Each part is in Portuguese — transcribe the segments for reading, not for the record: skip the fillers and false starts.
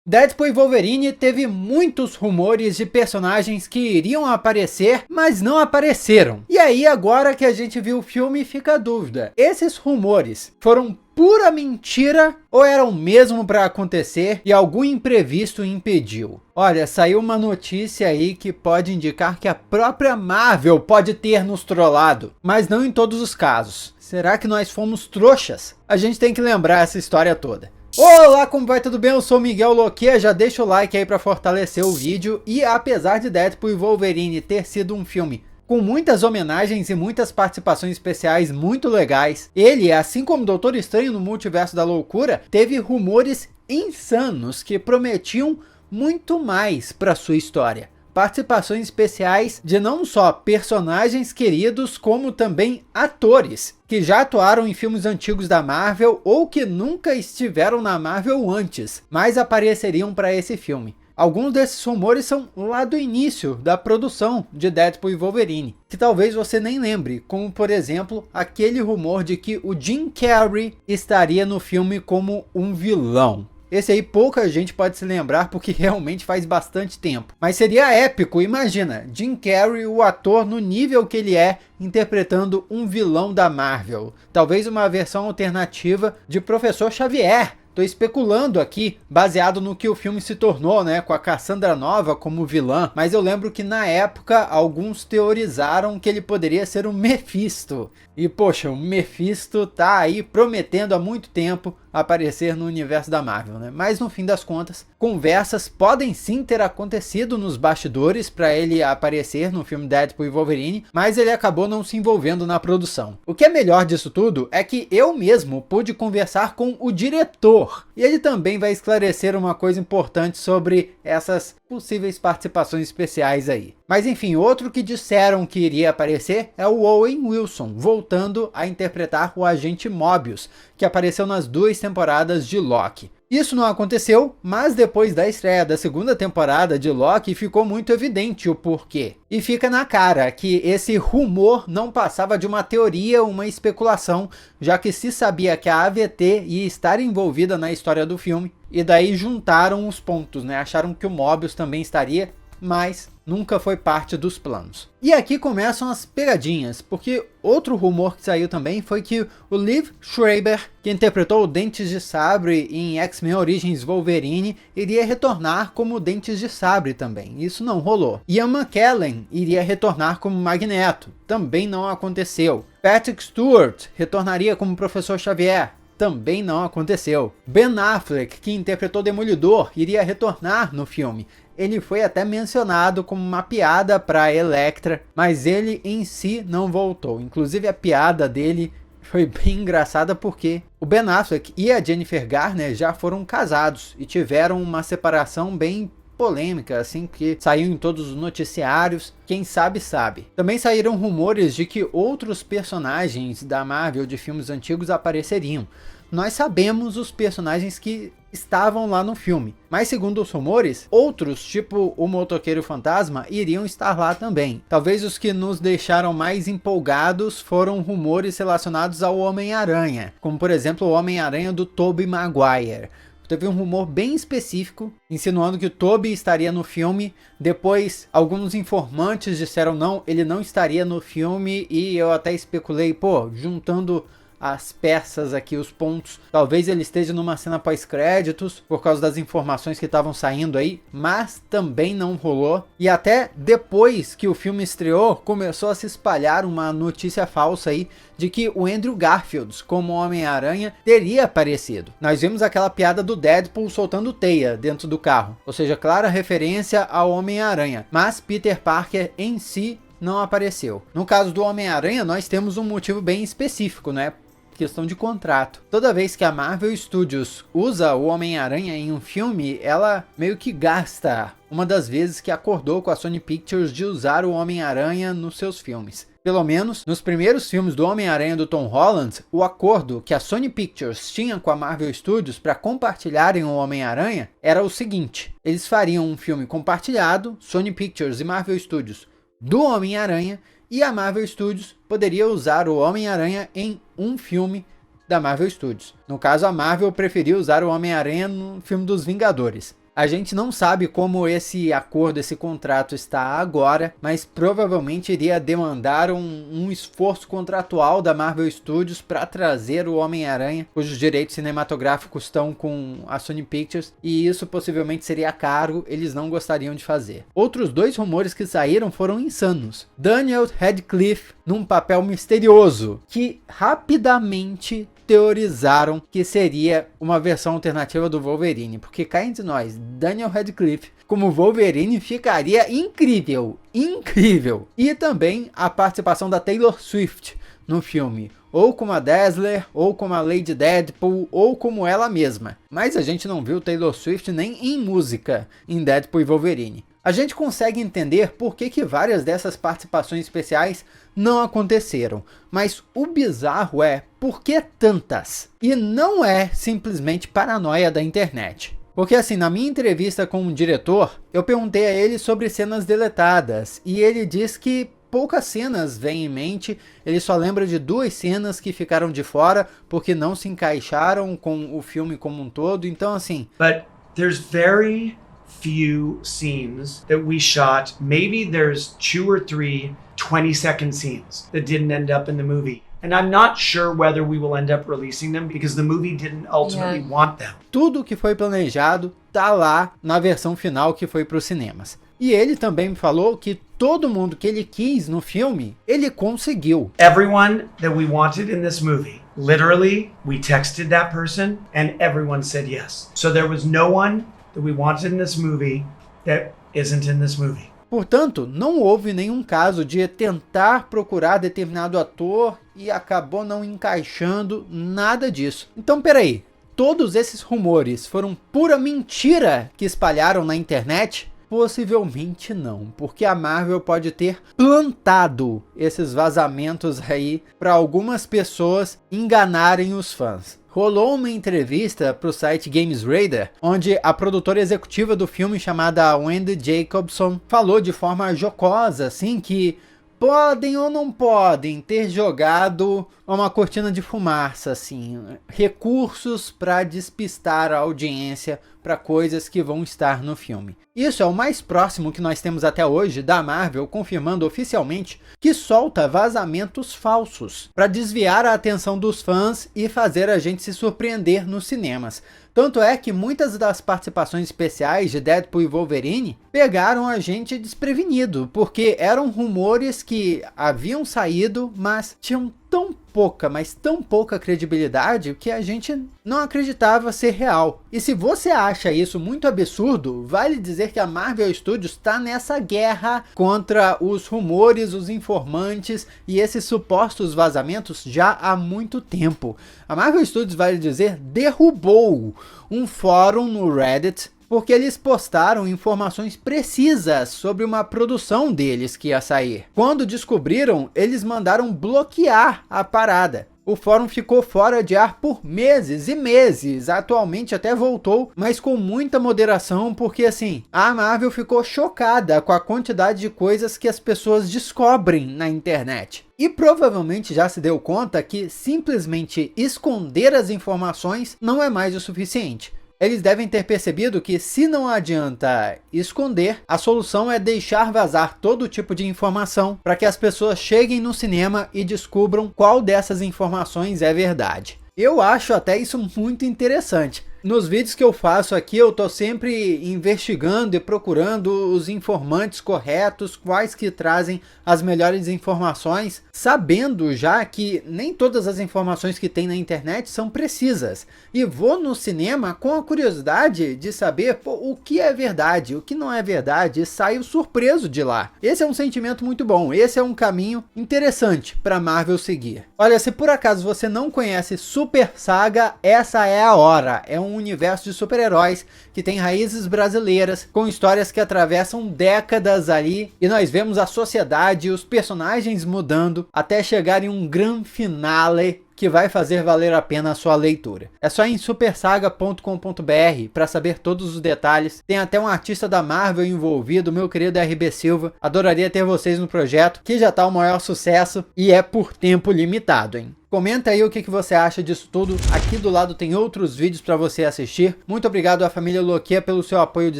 Deadpool e Wolverine teve muitos rumores de personagens que iriam aparecer, mas não apareceram. E aí agora que a gente viu o filme fica a dúvida, esses rumores foram pura mentira ou eram mesmo para acontecer e algum imprevisto impediu? Olha, saiu uma notícia aí que pode indicar que a própria Marvel pode ter nos trollado, mas não em todos os casos. Será que nós fomos trouxas? A gente tem que lembrar essa história toda. Olá, como vai? Tudo bem? Eu sou Miguel Loquia, já deixa o like aí para fortalecer o vídeo. E apesar de Deadpool e Wolverine ter sido um filme com muitas homenagens e muitas participações especiais muito legais, ele, assim como Doutor Estranho no Multiverso da Loucura, teve rumores insanos que prometiam muito mais para sua história. Participações especiais de não só personagens queridos, como também atores que já atuaram em filmes antigos da Marvel ou que nunca estiveram na Marvel antes, mas apareceriam para esse filme. Alguns desses rumores são lá do início da produção de Deadpool e Wolverine, que talvez você nem lembre, como por exemplo, aquele rumor de que o Jim Carrey estaria no filme como um vilão. Esse aí pouca gente pode se lembrar porque realmente faz bastante tempo. Mas seria épico, imagina, Jim Carrey, o ator no nível que ele é, interpretando um vilão da Marvel. Talvez uma versão alternativa de Professor Xavier. Tô especulando aqui, baseado no que o filme se tornou, né, com a Cassandra Nova como vilã, mas eu lembro que na época alguns teorizaram que ele poderia ser o Mephisto. E poxa, o Mephisto tá aí prometendo há muito tempo aparecer no universo da Marvel, né? Mas no fim das contas, conversas podem sim ter acontecido nos bastidores para ele aparecer no filme Deadpool e Wolverine, mas ele acabou não se envolvendo na produção. O que é melhor disso tudo é que eu mesmo pude conversar com o diretor, e ele também vai esclarecer uma coisa importante sobre essas possíveis participações especiais aí. Mas enfim, outro que disseram que iria aparecer é o Owen Wilson, voltando a interpretar o agente Mobius, que apareceu nas 2 temporadas de Loki. Isso não aconteceu, mas depois da estreia da 2ª temporada de Loki ficou muito evidente o porquê. E fica na cara que esse rumor não passava de uma teoria, uma especulação, já que se sabia que a AVT ia estar envolvida na história do filme, e daí juntaram os pontos, né? Acharam que o Mobius também estaria, mas nunca foi parte dos planos. E aqui começam as pegadinhas, porque outro rumor que saiu também foi que o Liev Schreiber, que interpretou o Dentes de Sabre em X-Men Origins Wolverine, iria retornar como Dentes de Sabre também. Isso não rolou. Ian McKellen iria retornar como Magneto. Também não aconteceu. Patrick Stewart retornaria como Professor Xavier. Também não aconteceu. Ben Affleck, que interpretou Demolidor, iria retornar no filme. Ele foi até mencionado como uma piada para Elektra, mas ele em si não voltou. Inclusive a piada dele foi bem engraçada porque o Ben Affleck e a Jennifer Garner já foram casados e tiveram uma separação bem polêmica, assim, que saiu em todos os noticiários, quem sabe sabe. Também saíram rumores de que outros personagens da Marvel de filmes antigos apareceriam. Nós sabemos os personagens que estavam lá no filme, mas segundo os rumores, outros, tipo o Motoqueiro Fantasma, iriam estar lá também. Talvez os que nos deixaram mais empolgados foram rumores relacionados ao Homem-Aranha, como por exemplo o Homem-Aranha do Tobey Maguire. Teve um rumor bem específico, insinuando que o Tobey estaria no filme. Depois, alguns informantes disseram não, ele não estaria no filme. E eu até especulei, pô, juntando as peças aqui, os pontos, talvez ele esteja numa cena pós-créditos, por causa das informações que estavam saindo aí, mas também não rolou. E até depois que o filme estreou, começou a se espalhar uma notícia falsa aí, de que o Andrew Garfield, como Homem-Aranha, teria aparecido. Nós vimos aquela piada do Deadpool soltando teia dentro do carro, ou seja, clara referência ao Homem-Aranha, mas Peter Parker em si não apareceu. No caso do Homem-Aranha, nós temos um motivo bem específico, né? Questão de contrato. Toda vez que a Marvel Studios usa o Homem-Aranha em um filme, ela meio que gasta uma das vezes que acordou com a Sony Pictures de usar o Homem-Aranha nos seus filmes. Pelo menos nos primeiros filmes do Homem-Aranha do Tom Holland, o acordo que a Sony Pictures tinha com a Marvel Studios para compartilharem o Homem-Aranha era o seguinte: eles fariam um filme compartilhado, Sony Pictures e Marvel Studios, do Homem-Aranha, e a Marvel Studios poderia usar o Homem-Aranha em um filme da Marvel Studios. No caso, a Marvel preferiu usar o Homem-Aranha no filme dos Vingadores. A gente não sabe como esse acordo, esse contrato está agora, mas provavelmente iria demandar um esforço contratual da Marvel Studios para trazer o Homem-Aranha, cujos direitos cinematográficos estão com a Sony Pictures, e isso possivelmente seria caro, eles não gostariam de fazer. Outros 2 rumores que saíram foram insanos. Daniel Radcliffe num papel misterioso, que rapidamente teorizaram que seria uma versão alternativa do Wolverine, porque cá entre nós, Daniel Radcliffe como Wolverine ficaria incrível, incrível. E também a participação da Taylor Swift no filme, ou como a Dazzler, ou como a Lady Deadpool, ou como ela mesma. Mas a gente não viu Taylor Swift nem em música em Deadpool e Wolverine. A gente consegue entender por que várias dessas participações especiais não aconteceram, mas o bizarro é por que tantas? E não é simplesmente paranoia da internet. Porque assim, na minha entrevista com o diretor, eu perguntei a ele sobre cenas deletadas, e ele diz que poucas cenas vêm em mente, ele só lembra de 2 cenas que ficaram de fora, porque não se encaixaram com o filme como um todo, então assim... But there's very few scenes that we shot. Maybe there's 2 or 3 20-second scenes that didn't end up in the movie. And I'm not sure whether we will end up releasing them because the movie didn't ultimately want them. Tudo que foi planejado tá lá na versão final que foi para os cinemas. E ele também me falou que todo mundo que ele quis no filme, ele conseguiu. Everyone that we wanted in this movie, literally, we texted that person and everyone said yes. So there was no one that we wanted in this movie that isn't in this movie. Portanto, não houve nenhum caso de tentar procurar determinado ator e acabou não encaixando, nada disso. Então, peraí, todos esses rumores foram pura mentira que espalharam na internet? Possivelmente não, porque a Marvel pode ter plantado esses vazamentos aí para algumas pessoas enganarem os fãs. Rolou uma entrevista para o site Games Radar, onde a produtora executiva do filme, chamada Wendy Jacobson, falou de forma jocosa, assim, que podem ou não podem ter jogado uma cortina de fumaça, assim, recursos para despistar a audiência para coisas que vão estar no filme. Isso é o mais próximo que nós temos até hoje da Marvel confirmando oficialmente que solta vazamentos falsos para desviar a atenção dos fãs e fazer a gente se surpreender nos cinemas. Tanto é que muitas das participações especiais de Deadpool e Wolverine pegaram a gente desprevenido, porque eram rumores que haviam saído, mas tinham tão pouca, mas tão pouca credibilidade que a gente não acreditava ser real. E se você acha isso muito absurdo, vale dizer que a Marvel Studios está nessa guerra contra os rumores, os informantes e esses supostos vazamentos já há muito tempo. A Marvel Studios, vale dizer, derrubou um fórum no Reddit porque eles postaram informações precisas sobre uma produção deles que ia sair. Quando descobriram, eles mandaram bloquear a parada. O fórum ficou fora de ar por meses e meses, atualmente até voltou, mas com muita moderação, porque assim, a Marvel ficou chocada com a quantidade de coisas que as pessoas descobrem na internet. E provavelmente já se deu conta que simplesmente esconder as informações não é mais o suficiente. Eles devem ter percebido que, se não adianta esconder, a solução é deixar vazar todo tipo de informação para que as pessoas cheguem no cinema e descubram qual dessas informações é verdade. Eu acho até isso muito interessante. Nos vídeos que eu faço aqui, eu tô sempre investigando e procurando os informantes corretos, quais que trazem as melhores informações, sabendo já que nem todas as informações que tem na internet são precisas. E vou no cinema com a curiosidade de saber o que é verdade, o que não é verdade, e saio surpreso de lá. Esse é um sentimento muito bom, esse é um caminho interessante para Marvel seguir. Olha, se por acaso você não conhece Super Saga, essa é a hora. É um universo de super-heróis que tem raízes brasileiras, com histórias que atravessam décadas ali, e nós vemos a sociedade e os personagens mudando até chegar em um grande finale que vai fazer valer a pena a sua leitura. É só ir em supersaga.com.br para saber todos os detalhes. Tem até um artista da Marvel envolvido, meu querido RB Silva. Adoraria ter vocês no projeto, que já está o maior sucesso e é por tempo limitado, hein? Comenta aí o que você acha disso tudo. Aqui do lado tem outros vídeos para você assistir. Muito obrigado à família Loquia pelo seu apoio de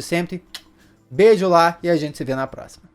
sempre. Beijo lá e a gente se vê na próxima.